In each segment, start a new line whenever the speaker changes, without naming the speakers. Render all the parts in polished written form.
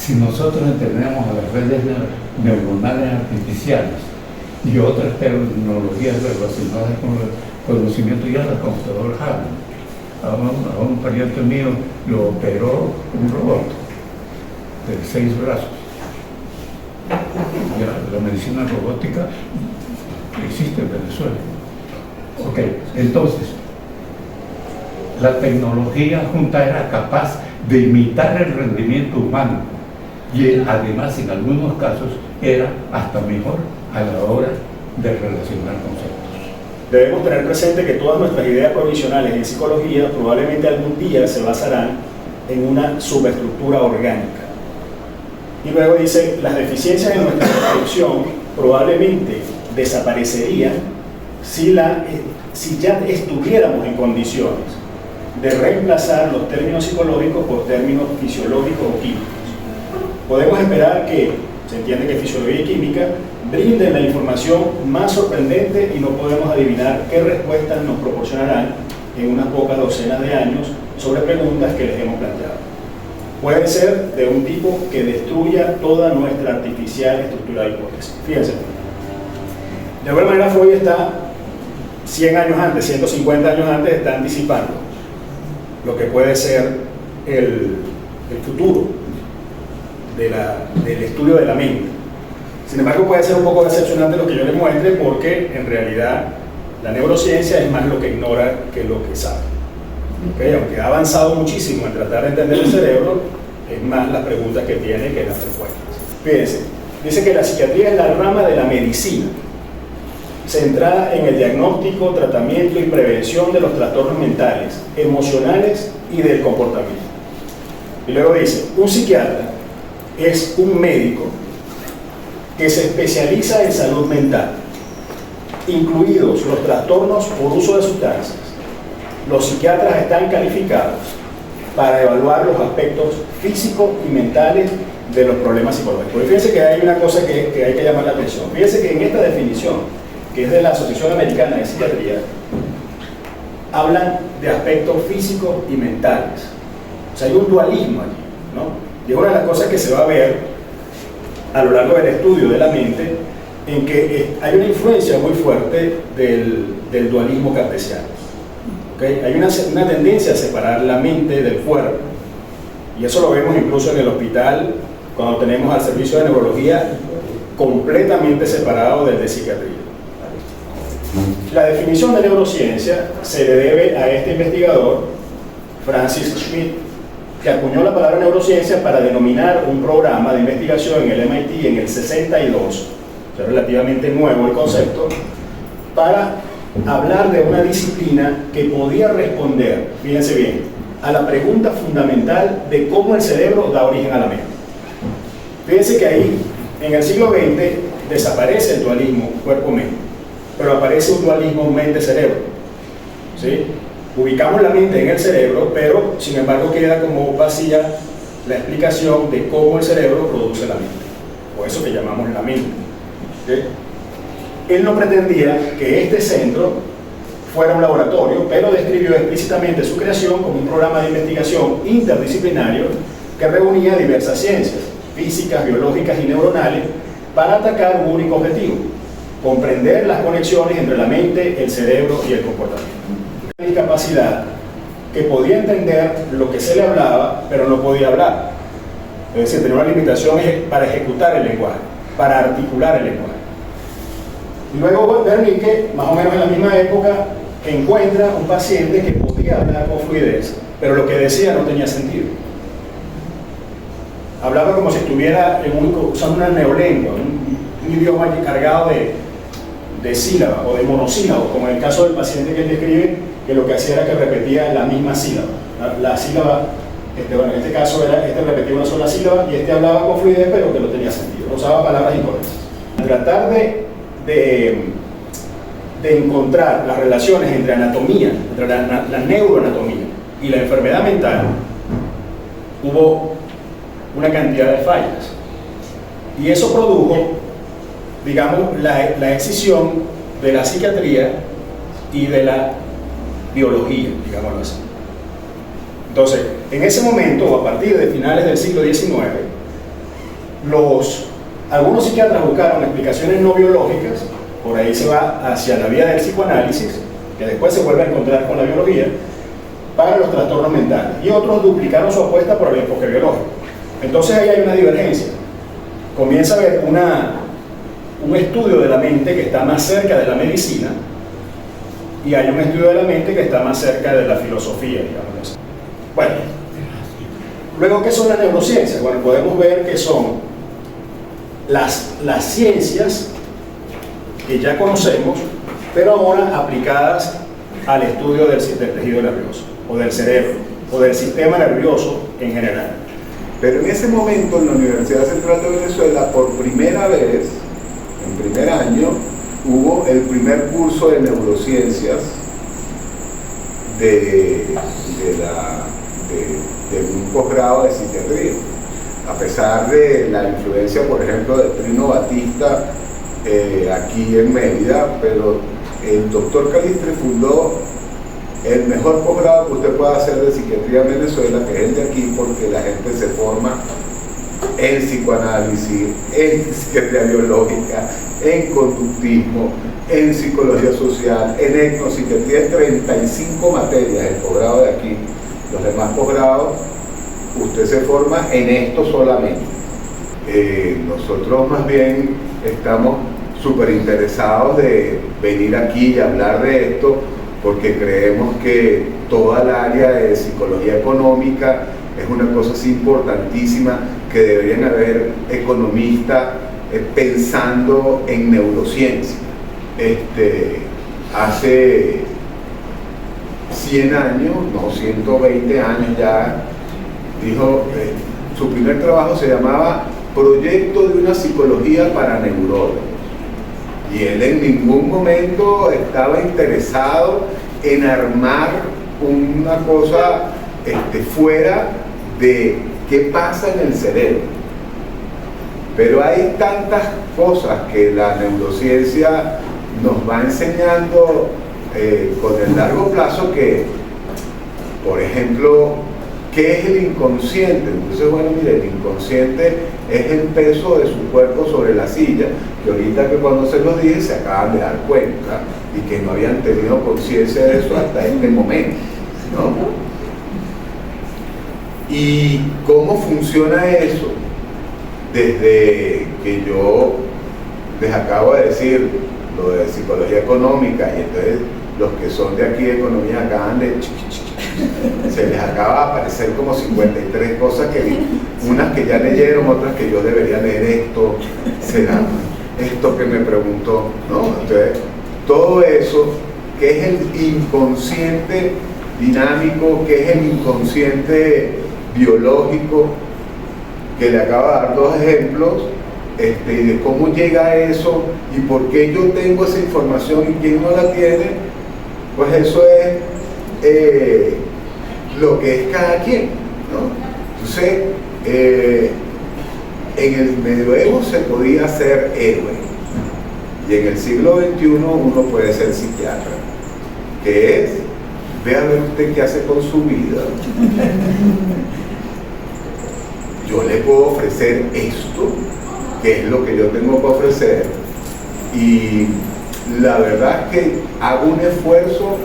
Si nosotros entendemos a las redes neuronales artificiales y otras tecnologías relacionadas con el conocimiento, ya las computadoras hablan. A un pariente mío lo operó un robot de 6 brazos. Ya, la medicina robótica existe en Venezuela. Ok, entonces, la tecnología junta era capaz de imitar el rendimiento humano y además en algunos casos era hasta mejor a la hora de relacionar conceptos.
Debemos tener presente que todas nuestras ideas provisionales en psicología probablemente algún día se basarán en una subestructura orgánica. Y luego dice, las deficiencias en nuestra descripción probablemente desaparecerían si ya estuviéramos en condiciones de reemplazar los términos psicológicos por términos fisiológicos o químicos. Podemos esperar que, se entiende que fisiología y química brinden la información más sorprendente y no podemos adivinar qué respuestas nos proporcionarán en unas pocas docenas de años sobre preguntas que les hemos planteado. Puede ser de un tipo que destruya toda nuestra artificial estructura de hipótesis. Fíjense. De alguna manera Freud está 100 años antes, 150 años antes, está anticipando lo que puede ser el futuro del estudio de la mente. Sin embargo, puede ser un poco decepcionante lo que yo les muestre porque en realidad la neurociencia es más lo que ignora que lo que sabe. ¿Okay? Aunque ha avanzado muchísimo en tratar de entender el cerebro, es más las preguntas que tiene que las respuestas. Fíjense, dice que la psiquiatría es la rama de la medicina centrada en el diagnóstico, tratamiento y prevención de los trastornos mentales, emocionales y del comportamiento. Y luego dice, un psiquiatra es un médico que se especializa en salud mental, incluidos los trastornos por uso de sustancias. Los psiquiatras están calificados para evaluar los aspectos físicos y mentales de los problemas psicológicos. Y fíjense que hay una cosa que hay que llamar la atención. Fíjense que en esta definición, que es de la Asociación Americana de Psiquiatría, hablan de aspectos físicos y mentales. O sea, hay un dualismo allí, ¿no? Y es una de las cosas que se va a ver a lo largo del estudio de la mente, en que hay una influencia muy fuerte del dualismo cartesiano. ¿Okay? Hay una tendencia a separar la mente del cuerpo, y eso lo vemos incluso en el hospital, cuando tenemos al servicio de neurología completamente separado del de psiquiatría. La definición de neurociencia se le debe a este investigador, Francis Schmidt, que acuñó la palabra neurociencia para denominar un programa de investigación en el MIT en el 62, o sea, relativamente nuevo el concepto, para hablar de una disciplina que podía responder, fíjense bien, a la pregunta fundamental de cómo el cerebro da origen a la mente. Fíjense que ahí, en el siglo XX, desaparece el dualismo cuerpo-mente, pero aparece un dualismo mente-cerebro, ¿sí? Ubicamos la mente en el cerebro, pero sin embargo queda como vacía la explicación de cómo el cerebro produce la mente, o eso que llamamos la mente. ¿Okay? Él no pretendía que este centro fuera un laboratorio, pero describió explícitamente su creación como un programa de investigación interdisciplinario que reunía diversas ciencias, físicas, biológicas y neuronales, para atacar un único objetivo: comprender las conexiones entre la mente, el cerebro y el comportamiento. Una discapacidad que podía entender lo que se le hablaba, pero no podía hablar. Es decir, tenía una limitación para ejecutar el lenguaje, para articular el lenguaje. Y luego Wernicke, más o menos en la misma época, encuentra un paciente que podía hablar con fluidez, pero lo que decía no tenía sentido. Hablaba como si estuviera usando una neolengua, un idioma cargado de sílabas o de monosílabos, como en el caso del paciente que él describe, que lo que hacía era que repetía la misma sílaba. La sílaba, bueno, en este caso repetía una sola sílaba y hablaba con fluidez, pero que no tenía sentido, no usaba palabras incorrectas. Tratar de encontrar las relaciones entre anatomía, entre la neuroanatomía y la enfermedad mental, hubo una cantidad de fallas. Y eso produjo, digamos, la escisión de la psiquiatría y de la biología, digámoslo así. Entonces, en ese momento, o a partir de finales del siglo XIX, algunos psiquiatras buscaron explicaciones no biológicas, por ahí se va hacia la vía del psicoanálisis, que después se vuelve a encontrar con la biología, para los trastornos mentales, y otros duplicaron su apuesta por el enfoque biológico. Entonces ahí hay una divergencia. Comienza a haber un estudio de la mente que está más cerca de la medicina, y hay un estudio de la mente que está más cerca de la filosofía, digamos. Bueno, luego, ¿qué son las neurociencias? Bueno, podemos ver que son las ciencias que ya conocemos, pero ahora aplicadas al estudio del tejido nervioso, o del cerebro, o del sistema nervioso en general.
Pero en ese momento, en la Universidad Central de Venezuela, por primera vez, en primer año, hubo el primer curso de neurociencias de un posgrado de psiquiatría. A pesar de la influencia, por ejemplo, de Trino Batista aquí en Mérida, pero el doctor Calistre fundó el mejor posgrado que usted pueda hacer de psiquiatría en Venezuela, que es el de aquí, porque la gente se forma en psicoanálisis, en psiquiatría biológica, en conductismo, en psicología social, en etnopsiquiatría, 35 materias el posgrado de aquí. Los demás posgrados, usted se forma en esto solamente. Nosotros más bien estamos súper interesados de venir aquí y hablar de esto, porque creemos que toda el área de psicología económica es una cosa así importantísima, que deberían haber economistas pensando en neurociencia. Hace 100 años, no, 120 años ya, dijo, su primer trabajo se llamaba Proyecto de una psicología para neurólogos. Y él en ningún momento estaba interesado en armar una cosa fuera de qué pasa en el cerebro. Pero hay tantas cosas que la neurociencia nos va enseñando con el largo plazo que, por ejemplo, ¿qué es el inconsciente? Entonces, bueno, mire, el inconsciente es el peso de su cuerpo sobre la silla, que ahorita que cuando se lo dije se acaban de dar cuenta y que no habían tenido conciencia de eso hasta este momento, ¿no? ¿Y cómo funciona eso? Desde que yo les acabo de decir lo de psicología económica, y entonces los que son de aquí de economía acaban de se les acaba de aparecer como 53 cosas, unas que ya leyeron, otras que yo debería leer. Esto será esto que me preguntó, ¿no? Entonces, todo eso, que es el inconsciente dinámico, que es el inconsciente biológico, que le acabo de dar dos ejemplos, de cómo llega a eso y por qué yo tengo esa información y quién no la tiene, pues eso es lo que es cada quien, ¿no? Entonces, en el medioevo se podía ser héroe, y en el siglo XXI uno puede ser psiquiatra, que es, vea a ver usted qué hace con su vida. Yo le puedo ofrecer esto, que es lo que yo tengo que ofrecer, y la verdad es que hago un esfuerzo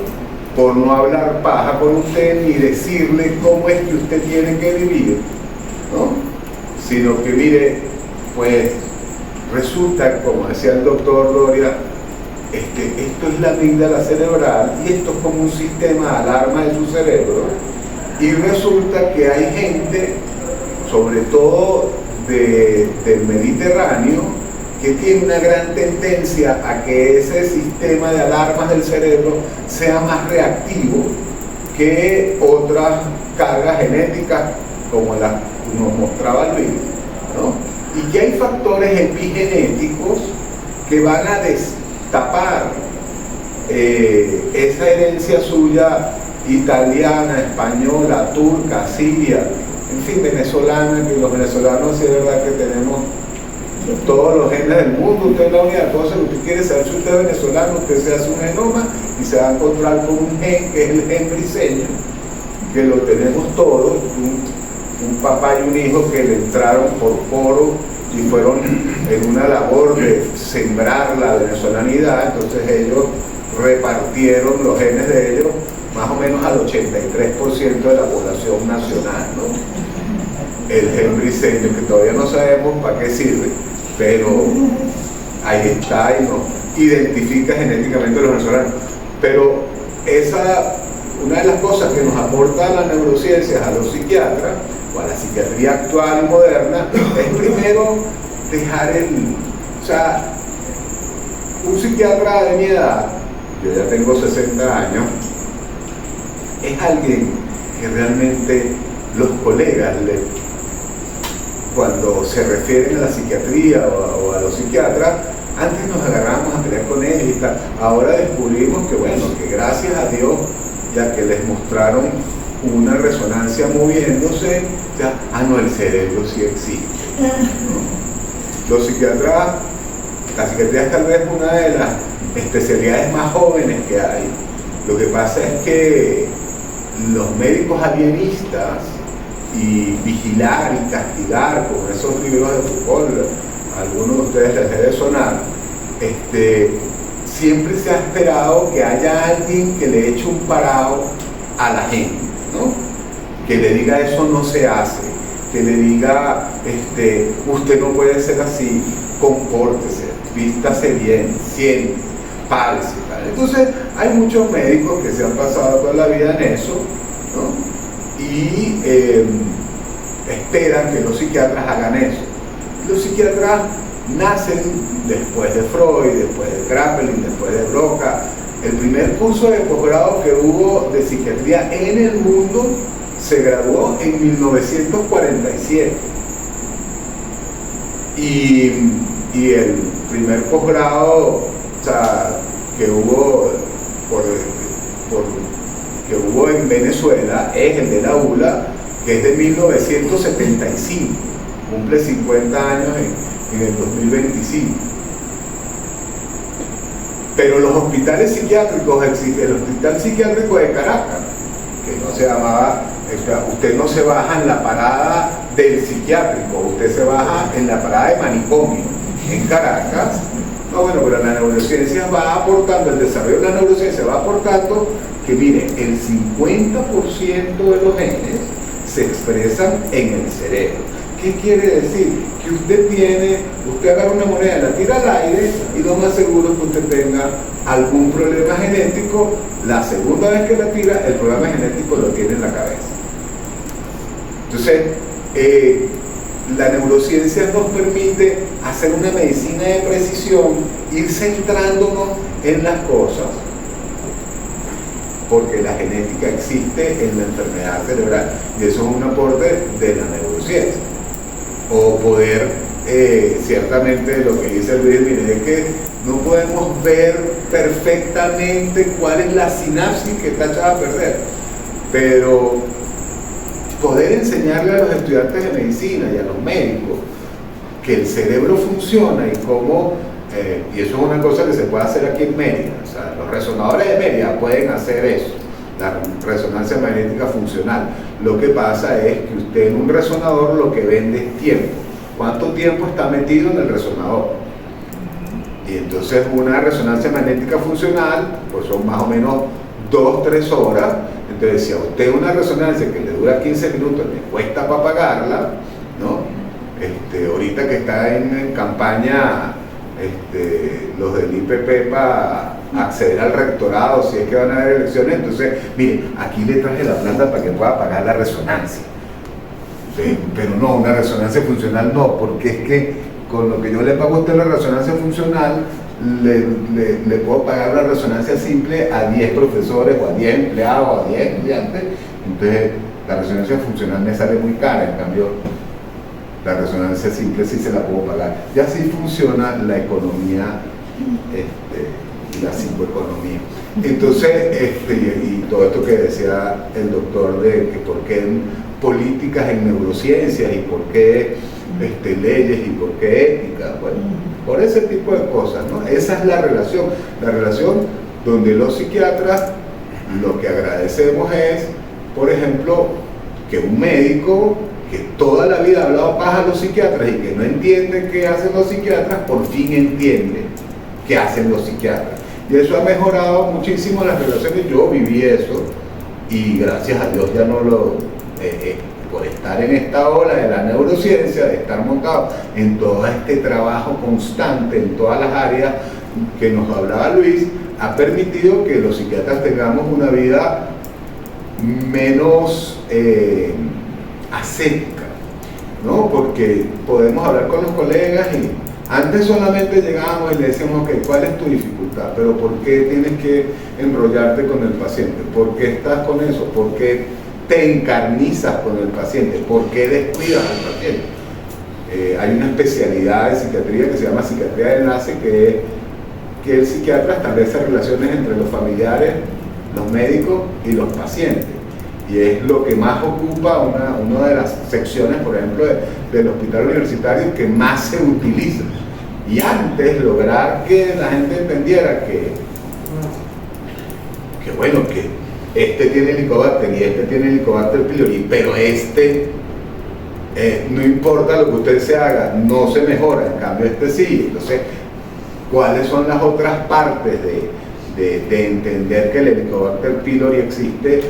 por no hablar paja con usted ni decirle cómo es que usted tiene que vivir, ¿no? Sino que mire, pues resulta, como decía el doctor Doria, esto es la amígdala cerebral y esto es como un sistema de alarma de su cerebro, y resulta que hay gente, sobre todo del Mediterráneo, que tiene una gran tendencia a que ese sistema de alarmas del cerebro sea más reactivo que otras cargas genéticas como las que nos mostraba Luis, ¿no? Y que hay factores epigenéticos que van a destapar esa herencia suya italiana, española, turca, siria, en fin, venezolana, que los venezolanos sí es verdad que tenemos todos los genes del mundo. Usted en la unidad, todo lo que usted quiere saber si usted es venezolano, usted se hace un genoma y se va a encontrar con un gen que es el gen briseño, que lo tenemos todos, un papá y un hijo que le entraron por poro y fueron en una labor de sembrar la venezolanidad. Entonces ellos repartieron los genes de ellos más o menos al 83% de la población nacional, ¿no? El gen briseño, que todavía no sabemos para qué sirve, pero ahí está y nos identifica genéticamente a los venezolanos. Pero una de las cosas que nos aporta las neurociencias a los psiquiatras, o a la psiquiatría actual y moderna, es primero dejar o sea, un psiquiatra de mi edad, yo ya tengo 60 años, es alguien que realmente los colegas, cuando se refieren a la psiquiatría o a los psiquiatras, antes nos agarrábamos a pelear con ellos y tal. Ahora descubrimos que, bueno, que gracias a Dios, ya que les mostraron una resonancia moviéndose, ya, no, el cerebro sí existe, ¿no? Los psiquiatras, la psiquiatría es tal vez una de las especialidades más jóvenes que hay. Lo que pasa es que los médicos alienistas y vigilar y castigar, como esos libros de Foucault, algunos de ustedes les debe sonar, siempre se ha esperado que haya alguien que le eche un parado a la gente, ¿no? Que le diga eso no se hace, que le diga usted no puede ser así, compórtese, vístase bien, siente, párese, tal. Entonces hay muchos médicos que se han pasado toda la vida en eso, ¿no? Y esperan que los psiquiatras hagan eso. Los psiquiatras nacen después de Freud, después de Kraepelin, después de Broca. El primer curso de posgrado que hubo de psiquiatría en el mundo se graduó en 1947. Y el primer posgrado, o sea, que hubo que hubo en Venezuela es el de la ULA, que es de 1975, cumple 50 años en el 2025. Pero los hospitales psiquiátricos existen. El hospital psiquiátrico de Caracas, que no se llamaba, usted no se baja en la parada del psiquiátrico, usted se baja en la parada de manicomio en Caracas. No, bueno, pero la neurociencia va aportando, el desarrollo de la neurociencia va aportando que, mire, el 50% de los genes se expresan en el cerebro. ¿Qué quiere decir? Que usted agarra una moneda, la tira al aire y lo más seguro es que usted tenga algún problema genético. La segunda vez que la tira, el problema genético lo tiene en la cabeza. Entonces, la neurociencia nos permite hacer una medicina de precisión, ir centrándonos en las cosas, porque la genética existe en la enfermedad cerebral y eso es un aporte de la neurociencia. O poder, ciertamente lo que dice Luis, mire, es que no podemos ver perfectamente cuál es la sinapsis que está echada a perder, pero poder enseñarle a los estudiantes de medicina y a los médicos que el cerebro funciona y cómo, y eso es una cosa que se puede hacer aquí en Mérida, o sea, los resonadores de Mérida pueden hacer eso, la resonancia magnética funcional. Lo que pasa es que usted en un resonador lo que vende es tiempo. ¿Cuánto tiempo está metido en el resonador? Y entonces una resonancia magnética funcional, pues son más o menos 2-3 horas. Entonces, si a usted una resonancia que le dura 15 minutos le cuesta para pagarla, ¿no? Ahorita que está en campaña los del IPP para acceder al rectorado, si es que van a haber elecciones, entonces, mire, aquí le traje la plata para que pueda pagar la resonancia. ¿Sí? Pero no, una resonancia funcional no, porque es que con lo que yo le pago a usted la resonancia funcional, le puedo pagar la resonancia simple a 10 profesores o a 10 empleados o a 10 estudiantes. Entonces la resonancia funcional me sale muy cara, en cambio la resonancia simple sí se la puedo pagar. Y así funciona la economía y la psicoeconomía. Entonces, y todo esto que decía el doctor de que por qué políticas en neurociencias y por qué leyes y por qué ética, bueno, por ese tipo de cosas, ¿no? Esa es la relación donde los psiquiatras lo que agradecemos es, por ejemplo, que un médico que toda la vida ha hablado paja a los psiquiatras y que no entiende qué hacen los psiquiatras, por fin entiende qué hacen los psiquiatras. Y eso ha mejorado muchísimo las relaciones. Yo viví eso y gracias a Dios ya no lo... por estar en esta ola de la neurociencia, de estar montado en todo este trabajo constante en todas las áreas que nos hablaba Luis, ha permitido que los psiquiatras tengamos una vida menos ascética, ¿no? Porque podemos hablar con los colegas y antes solamente llegábamos y le decíamos, ok, ¿cuál es tu dificultad? Pero ¿por qué tienes que enrollarte con el paciente? ¿Por qué estás con eso? ¿Por qué te encarnizas con el paciente? ¿Por qué descuidas al paciente? Hay una especialidad de psiquiatría que se llama psiquiatría de enlace, que el psiquiatra establece relaciones entre los familiares, los médicos y los pacientes. Y es lo que más ocupa una de las secciones, por ejemplo, del hospital universitario que más se utiliza. Y antes lograr que la gente entendiera que bueno, que este tiene Helicobacter y este tiene Helicobacter pylori, pero no importa lo que usted se haga, no se mejora, en cambio este sí. Entonces, ¿cuáles son las otras partes de entender que el Helicobacter pylori existe?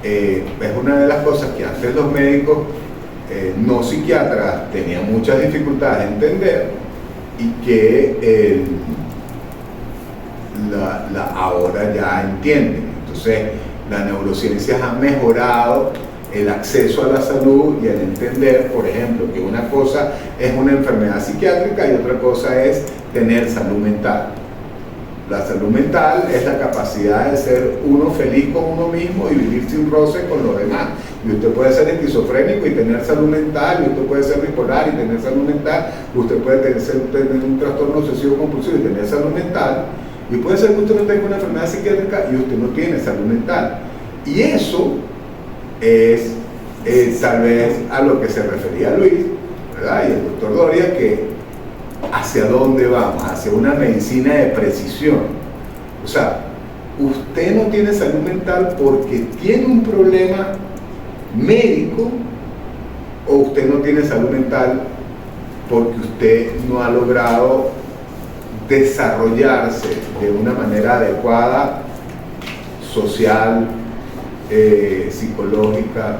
Es una de las cosas que antes los médicos no psiquiatras tenían muchas dificultades en entender y que ahora ya entienden. Entonces, las neurociencias han mejorado el acceso a la salud y el entender, por ejemplo, que una cosa es una enfermedad psiquiátrica y otra cosa es tener salud mental. La salud mental es la capacidad de ser uno feliz con uno mismo y vivir sin roce con los demás. Y usted puede ser esquizofrénico y tener salud mental, y usted puede ser bipolar y tener salud mental, usted puede tener un trastorno obsesivo compulsivo y tener salud mental, y puede ser que usted no tenga una enfermedad psiquiátrica y usted no tiene salud mental. Y eso es tal vez a lo que se refería Luis, ¿verdad? Y el doctor Doria, que hacia dónde vamos, hacia una medicina de precisión. O sea, usted no tiene salud mental porque tiene un problema médico, o usted no tiene salud mental porque usted no ha logrado desarrollarse de una manera adecuada, social, psicológica,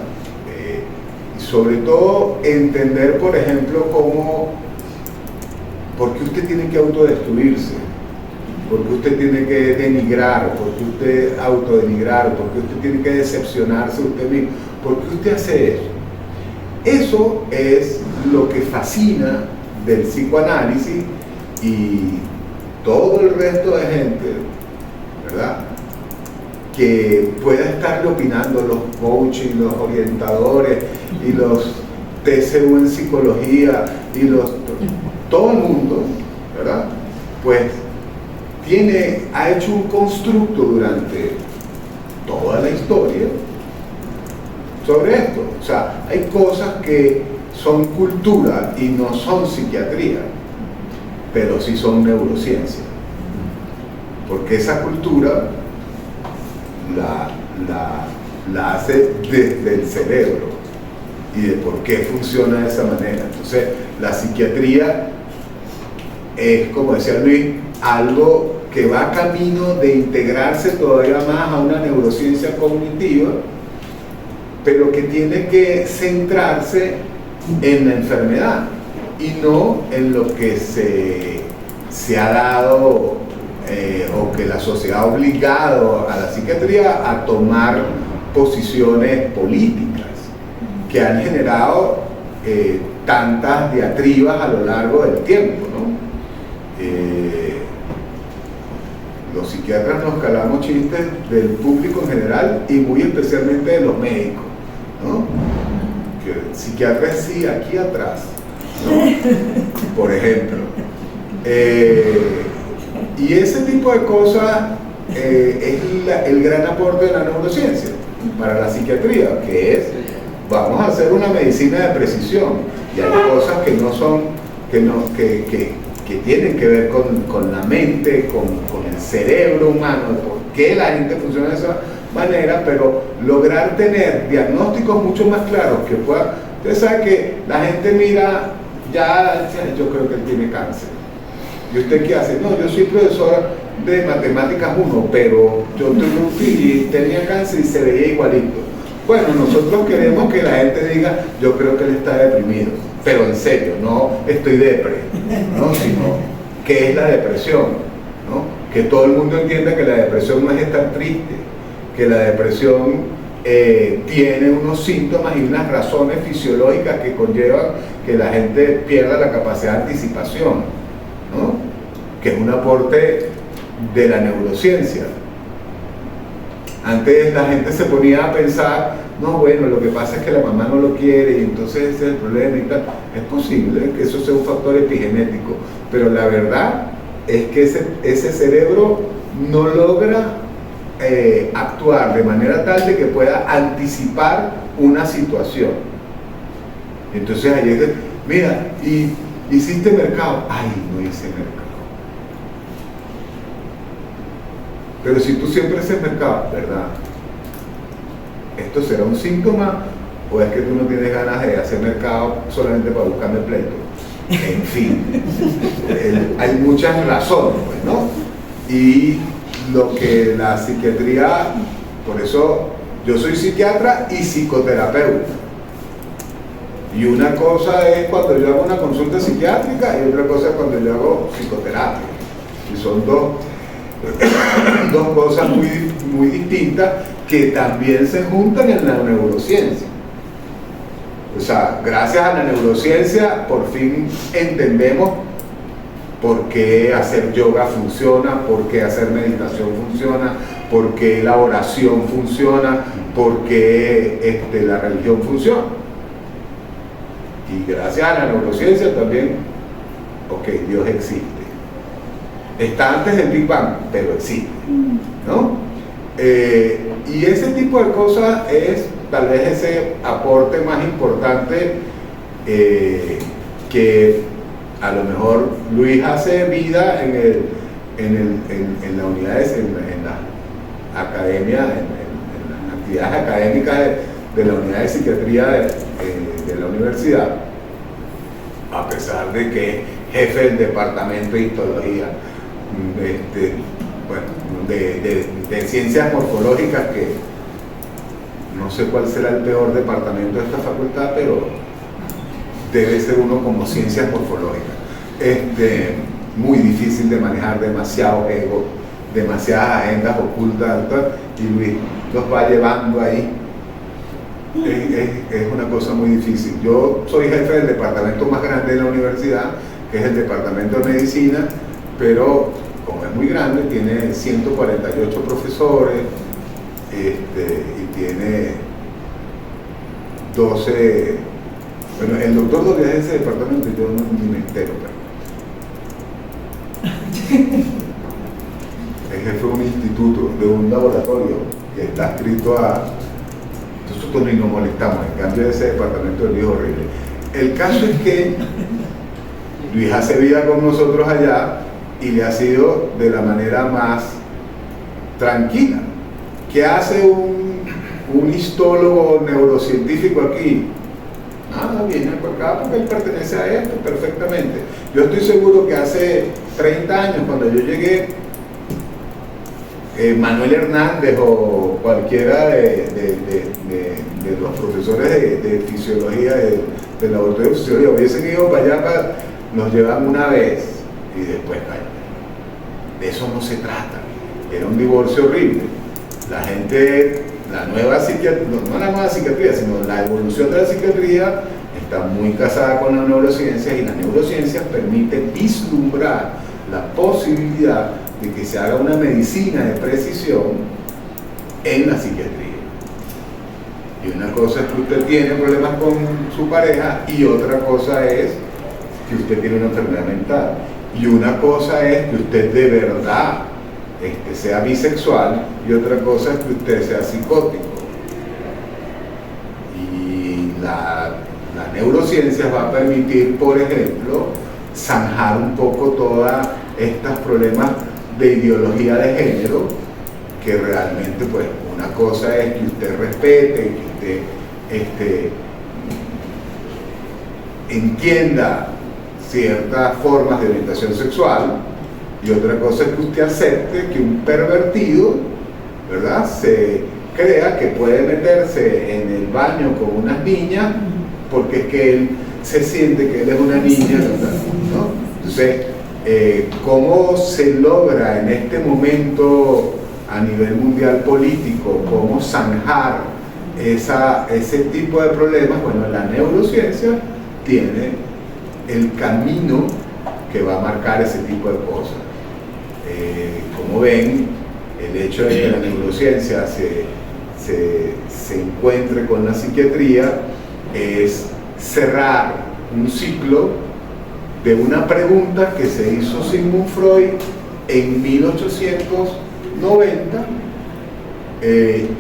y sobre todo entender, por ejemplo, por qué usted tiene que autodestruirse, por qué usted tiene que denigrar, por qué usted autodenigrar, por qué usted tiene que decepcionarse de usted mismo, por qué usted hace eso. Eso es lo que fascina del psicoanálisis y todo el resto de gente, ¿verdad?, que pueda estarle opinando, los coaches, los orientadores y los TCU en psicología y todo el mundo, ¿verdad?, pues ha hecho un constructo durante toda la historia sobre esto. O sea, hay cosas que son cultura y no son psiquiatría, pero sí son neurociencia, porque esa cultura la hace desde el cerebro y de por qué funciona de esa manera. Entonces, la psiquiatría es, como decía Luis, algo que va camino de integrarse todavía más a una neurociencia cognitiva, pero que tiene que centrarse en la enfermedad y no en lo que se ha dado o que la sociedad ha obligado a la psiquiatría a tomar posiciones políticas que han generado tantas diatribas a lo largo del tiempo, ¿no? Los psiquiatras nos calamos chistes del público en general y muy especialmente de los médicos, ¿no? Que el psiquiatra es sí, aquí atrás, ¿no? Por ejemplo. Y ese tipo de cosas es el gran aporte de la neurociencia para la psiquiatría, que es, vamos a hacer una medicina de precisión, y hay cosas que no son, que tienen que ver con la mente, con el cerebro humano, de por qué la gente funciona de esa manera, pero lograr tener diagnósticos mucho más claros que puedan Usted sabe que la gente mira, ya yo creo que él tiene cáncer. ¿Y usted qué hace? No, yo soy profesor de matemáticas 1, pero yo tuve un filho y tenía cáncer y se veía igualito. Bueno, nosotros queremos que la gente diga, yo creo que él está deprimido, pero en serio, no estoy depre, ¿no? Sino, ¿qué es la depresión? ¿No? Que todo el mundo entienda que la depresión no es estar triste, que la depresión tiene unos síntomas y unas razones fisiológicas que conllevan que la gente pierda la capacidad de anticipación, ¿no? Que es un aporte de la neurociencia. Antes la gente se ponía a pensar, no, bueno, lo que pasa es que la mamá no lo quiere y entonces ese es el problema y tal. Es posible que eso sea un factor epigenético, pero la verdad es que ese cerebro no logra actuar de manera tal de que pueda anticipar una situación. Entonces ahí es que, mira, y hiciste mercado. Ay, no hice mercado. Pero si tú siempre haces mercado, ¿verdad? ¿Esto será un síntoma o es que tú no tienes ganas de hacer mercado solamente para buscarme pleito? En fin, hay muchas razones, pues, ¿no? Y lo que la psiquiatría, por eso yo soy psiquiatra y psicoterapeuta. Y una cosa es cuando yo hago una consulta psiquiátrica y otra cosa es cuando yo hago psicoterapia. Y son dos cosas muy distintas que también se juntan en la neurociencia. O sea, gracias a la neurociencia por fin entendemos por qué hacer yoga funciona, por qué hacer meditación funciona, por qué la oración funciona, por qué la religión funciona. Y gracias a la neurociencia también, ok, Dios existe. Está antes del Big Bang, pero existe, ¿no? Y ese tipo de cosas es tal vez ese aporte más importante que a lo mejor Luis hace vida en las unidades, en la academia, en las actividades académicas de la unidad de psiquiatría de la universidad, a pesar de que es jefe del departamento de histología, de ciencias morfológicas, que no sé cuál será el peor departamento de esta facultad, pero debe ser uno como ciencias morfológicas. Muy difícil de manejar, demasiado ego, demasiadas agendas ocultas, y Luis los va llevando ahí. Es una cosa muy difícil. Yo soy jefe del departamento más grande de la universidad, que es el departamento de medicina, pero como es muy grande, tiene 148 profesores y tiene 12. Bueno, el doctor Doria es ese departamento, yo ni me entero, pero es jefe de un instituto, de un laboratorio que está adscrito a. Nosotros ni nos molestamos, en cambio ese departamento es horrible. El caso es que Luis hace vida con nosotros allá y le ha sido de la manera más tranquila. ¿Qué hace un histólogo neurocientífico aquí? Nada, viene por acá porque él pertenece a esto perfectamente. Yo estoy seguro que hace 30 años, cuando yo llegué, Manuel Hernández o cualquiera de los profesores de fisiología, del laboratorio de fisiología, hubiesen ido para allá, nos llevan una vez y después caen. De eso no se trata. Era un divorcio horrible. La gente, la nueva psiquiatría, no la nueva psiquiatría, sino la evolución de la psiquiatría está muy casada con la neurociencia, y la neurociencia permite vislumbrar la posibilidad de que se haga una medicina de precisión en la psiquiatría. Y una cosa es que usted tiene problemas con su pareja y otra cosa es que usted tiene una enfermedad mental. Y una cosa es que usted de verdad sea bisexual y otra cosa es que usted sea psicótico. Y la neurociencia va a permitir, por ejemplo, zanjar un poco todos estos problemas de ideología de género, que realmente, pues, una cosa es que usted respete, que usted entienda ciertas formas de orientación sexual, y otra cosa es que usted acepte que un pervertido, ¿verdad?, se crea que puede meterse en el baño con unas niñas porque es que él se siente que él es una niña, ¿no? Entonces, ¿cómo se logra en este momento a nivel mundial político, cómo zanjar ese tipo de problemas? Bueno, la neurociencia tiene el camino que va a marcar ese tipo de cosas. Como ven, el hecho de que la neurociencia se encuentre con la psiquiatría es cerrar un ciclo de una pregunta que se hizo Sigmund Freud en 1890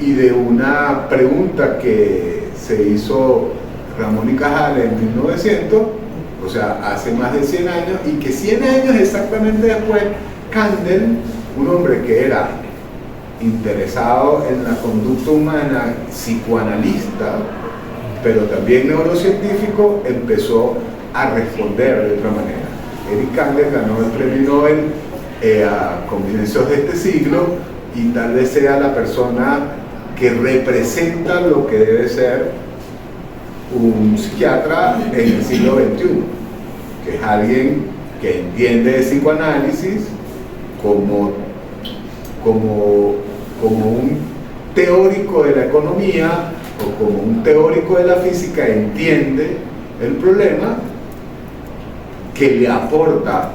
y de una pregunta que se hizo Ramón y Cajal en 1900, o sea, hace más de 100 años, y que 100 años exactamente después, Kandel, un hombre que era interesado en la conducta humana, psicoanalista, pero también neurocientífico, empezó a responder de otra manera. Eric Kandel ganó el premio Nobel a comienzos de este siglo y tal vez sea la persona que representa lo que debe ser un psiquiatra en el siglo XXI, que es alguien que entiende de psicoanálisis como un teórico de la economía o como un teórico de la física, entiende el problema, que le aporta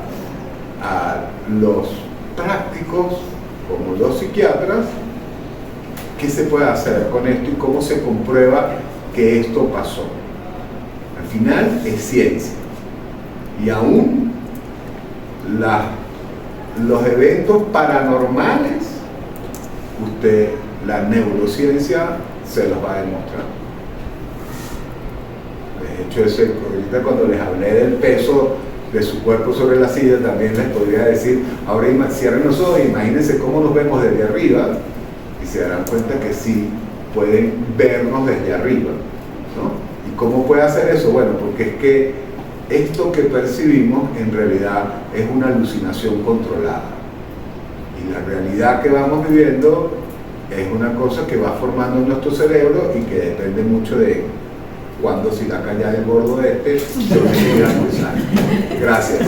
a los prácticos como los psiquiatras qué se puede hacer con esto y cómo se comprueba que esto pasó. Al final es ciencia, y aún los eventos paranormales, la neurociencia se los va a demostrar. De hecho, ahorita cuando les hablé del peso de su cuerpo sobre la silla, también les podría decir, ahora cierren los ojos e imagínense cómo nos vemos desde arriba, y se darán cuenta que sí pueden vernos desde arriba, ¿no? ¿Y cómo puede hacer eso? Bueno, porque es que esto que percibimos en realidad es una alucinación controlada, y la realidad que vamos viviendo es una cosa que va formando en nuestro cerebro y que depende mucho de cuándo, si la calle del gordo este, yo me voy a almorzar. Gracias.